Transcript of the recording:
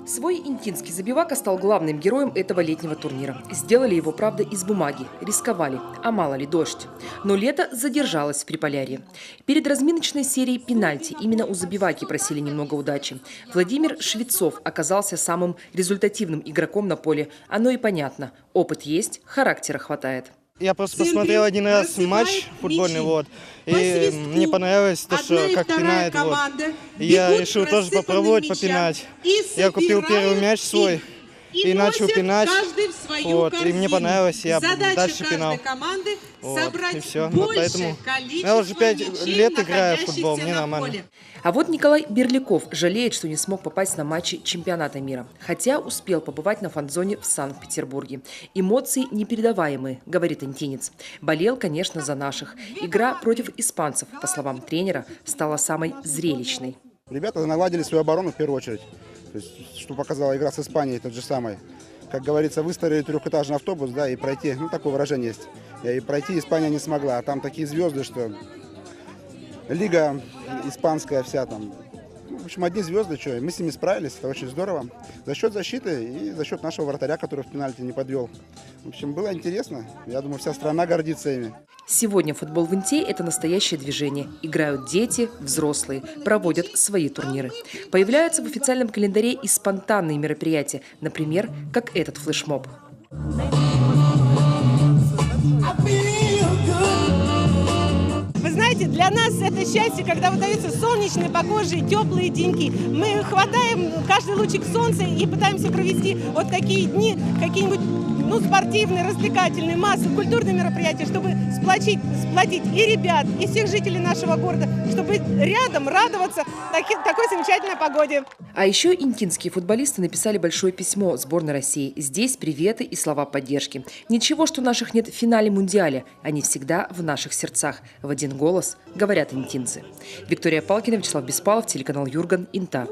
Свой интинский забивака стал главным героем этого летнего турнира. Сделали его, правда, из бумаги. Рисковали. А мало ли дождь. Но лето задержалось в Приполярье. Перед разминочной серией пенальти именно у забиваки просили немного удачи. Владимир Швецов оказался самым результативным игроком на поле. Оно и понятно. Опыт есть, характера хватает. Я просто посмотрел один раз матч футбольный, и мне понравилось то, что как пинает. И я решил тоже попробовать попинать. Я купил первый мяч свой и начал пинать. И мне понравилось, я дальше пинал. И все. Поэтому я уже 5 лет играю в футбол, мне нормально. А вот Николай Берляков жалеет, что не смог попасть на матчи чемпионата мира. Хотя успел побывать на фан-зоне в Санкт-Петербурге. Эмоции непередаваемые, говорит интинец. Болел, конечно, за наших. Игра против испанцев, по словам тренера, стала самой зрелищной. Ребята наладили свою оборону в первую очередь. То есть, что показала игра с Испанией, тот же самый. Как говорится, выстроили трехэтажный автобус, да, и пройти, такое выражение есть. И пройти Испания не смогла. А там такие звезды, что лига испанская вся там. В общем, одни звезды, что, мы с ними справились, это очень здорово. За счет защиты и за счет нашего вратаря, который в пенальти не подвел. В общем, было интересно. Я думаю, вся страна гордится ими. Сегодня футбол в Инте – это настоящее движение. Играют дети, взрослые, проводят свои турниры. Появляются в официальном календаре и спонтанные мероприятия, например, как этот флешмоб. Вы знаете, для нас это счастье, когда выдаются солнечные, погожие, теплые деньки. Мы хватаем каждый лучик солнца и пытаемся провести вот такие дни, какие-нибудь спортивные, развлекательные, массы, культурные мероприятия, чтобы сплотить и ребят, и всех жителей нашего города, чтобы рядом радоваться такой замечательной погоде. А еще интинские футболисты написали большое письмо сборной России. Здесь приветы и слова поддержки. Ничего, что наших нет в финале Мундиаля. Они всегда в наших сердцах. В один голос говорят интинцы. Виктория Палкина, Вячеслав Беспалов, телеканал Юрган, Инта.